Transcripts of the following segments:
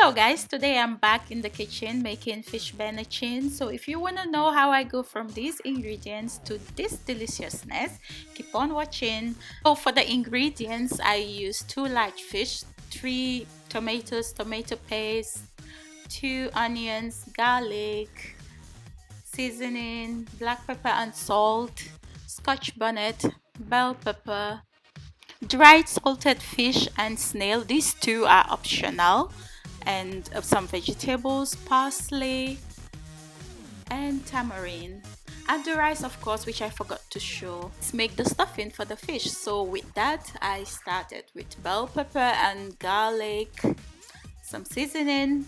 Hello guys, today I'm back in the kitchen making fish benachin. So if you want to know how I go from these ingredients to this deliciousness, keep on watching. So for the ingredients, I use 2 large fish, 3 tomatoes, tomato paste, 2 onions, garlic, seasoning, black pepper and salt, scotch bonnet, bell pepper, dried salted fish and snail. These two are optional, and some vegetables, parsley and tamarind, and the rice of course, which I forgot to show. Let's make the stuffing for the fish. So with that, I started with bell pepper and garlic, some seasoning,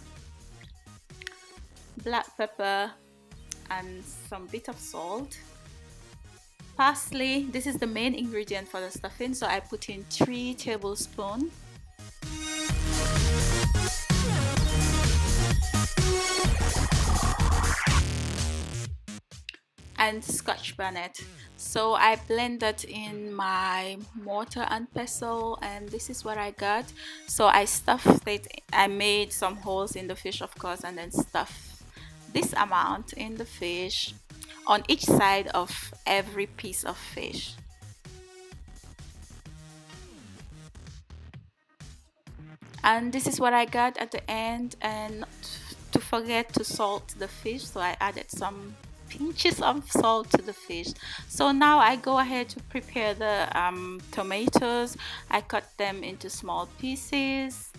black pepper and some bit of salt, parsley. This is the main ingredient for the stuffing, so I put in 3 tablespoons, and scotch bonnet. So I blend that in my mortar and pestle, and this is what I got. So I stuffed it. I made some holes in the fish of course, and then stuff this amount in the fish on each side of every piece of fish. And this is what I got at the end. And not to forget to salt the fish, so I added some pinches of salt to the fish. So now I go ahead to prepare the tomatoes. I cut them into small pieces,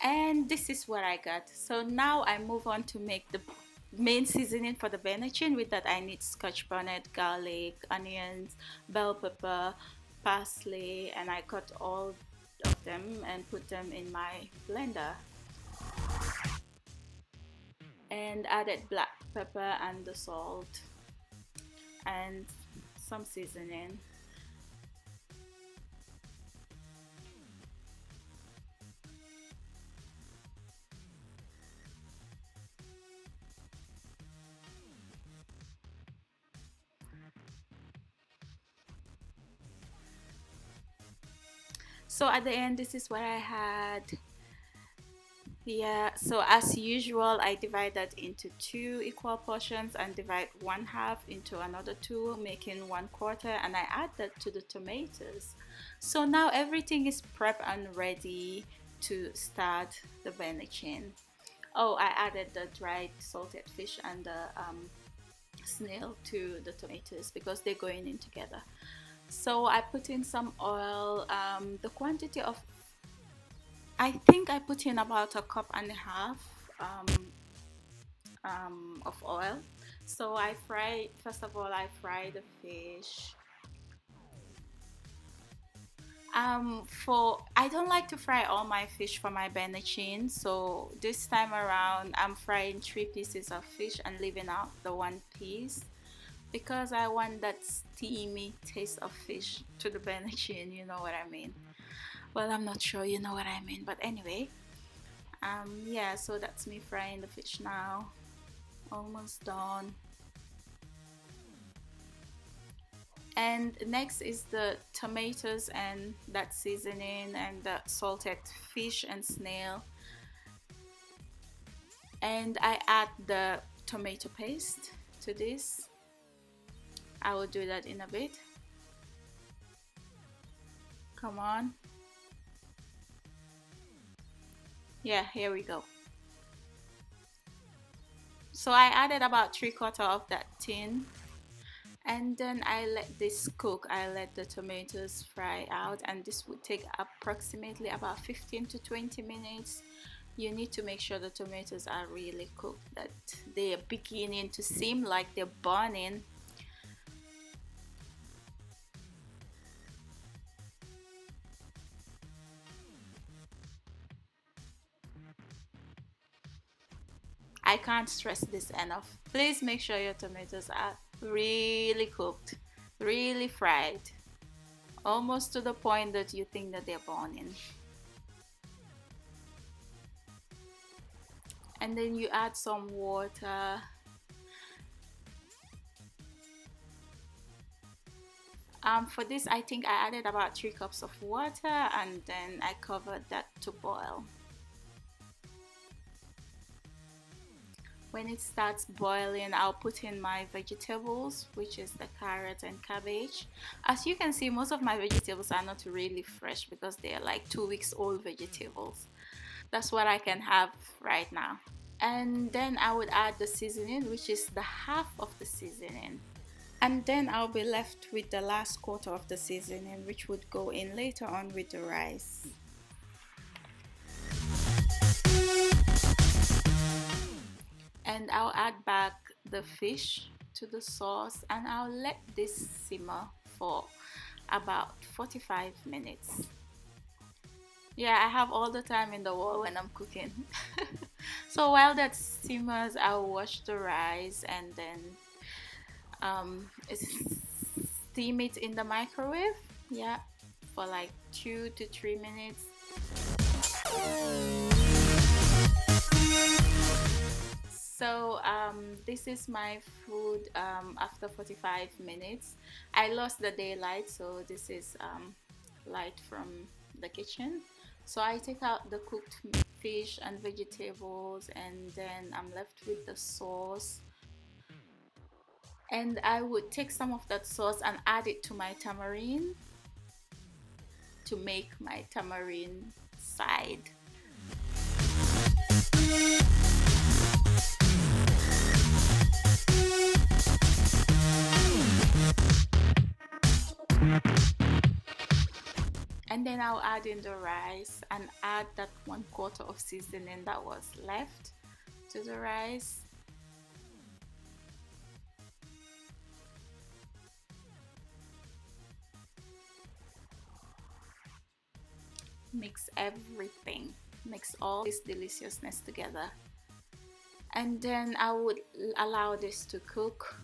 and this is what I got. So now I move on to make the main seasoning for the benachin. With that I need scotch bonnet, garlic, onions, bell pepper, parsley, and I cut all of them and put them in my blender, and added black pepper and the salt and some seasoning. So at the end, this is what I had. Yeah, so as usual, I divide that into 2 equal portions and divide 1/2 into another 2, making 1/4, and I add that to the tomatoes. So now everything is prepped and ready to start the benachin. Oh, I added the dried salted fish and the snail to the tomatoes because they're going in together. So I put in some oil. The quantity of, I think I put in about 1.5 cups of oil. So I fry, first of all, I fry the fish. For I don't like to fry all my fish for my benachin, so this time around I'm frying 3 pieces of fish and leaving out the 1 piece because I want that steamy taste of fish to the benachin, you know what I mean. Well, I'm not sure you know what I mean, but anyway, yeah, so that's me frying the fish now, almost done. And next is the tomatoes and that seasoning and the salted fish and snail, and I add the tomato paste to this. I will do that in a bit. Come on. Yeah, here we go. So I added about 3/4 of that tin, and then I let this cook. I let the tomatoes fry out, and this would take approximately about 15 to 20 minutes. You need to make sure the tomatoes are really cooked, that they are beginning to seem like they're burning. I can't stress this enough. Please make sure your tomatoes are really cooked, really fried, almost to the point that you think that they're burning. And then you add some water. For this, I think I added about 3 cups of water and then I covered that to boil. When it starts boiling, I'll put in my vegetables, which is the carrot and cabbage. As you can see, most of my vegetables are not really fresh because they are like 2 weeks old vegetables. That's what I can have right now. And then I would add the seasoning, which is the half of the seasoning. And then I'll be left with the last quarter of the seasoning, which would go in later on with the rice. And I'll add back the fish to the sauce and I'll let this simmer for about 45 minutes. Yeah, I have all the time in the world when I'm cooking. So while that simmers, I'll wash the rice and then steam it in the microwave. Yeah, for like 2 to 3 minutes. So this is my food after 45 minutes. I lost the daylight, so this is light from the kitchen. So I take out the cooked fish and vegetables and then I'm left with the sauce. And I would take some of that sauce and add it to my tamarind to make my tamarind side. And then I'll add in the rice and add that 1/4 of seasoning that was left to the rice. Mix everything, mix all this deliciousness together. And then I would allow this to cook.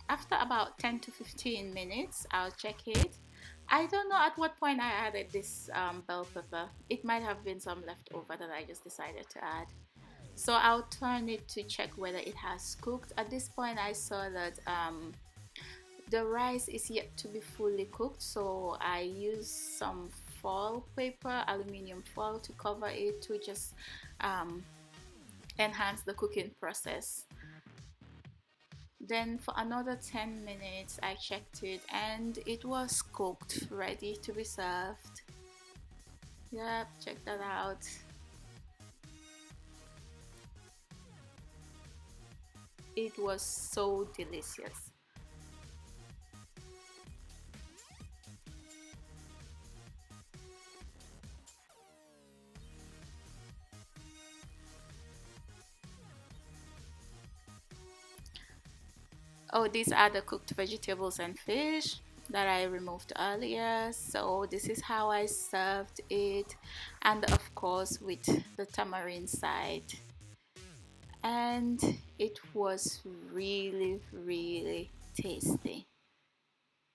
After about 10 to 15 minutes, I'll check it. I don't know at what point I added this bell pepper. It might have been some leftover that I just decided to add. So I'll turn it to check whether it has cooked. At this point, I saw that the rice is yet to be fully cooked, so I use some foil paper, aluminium foil, to cover it to just enhance the cooking process. Then for another 10 minutes I checked it and it was cooked, ready to be served. Yep, check that out. It was so delicious. Oh, these are the cooked vegetables and fish that I removed earlier. So this is how I served it, and of course with the tamarind side. And it was really tasty.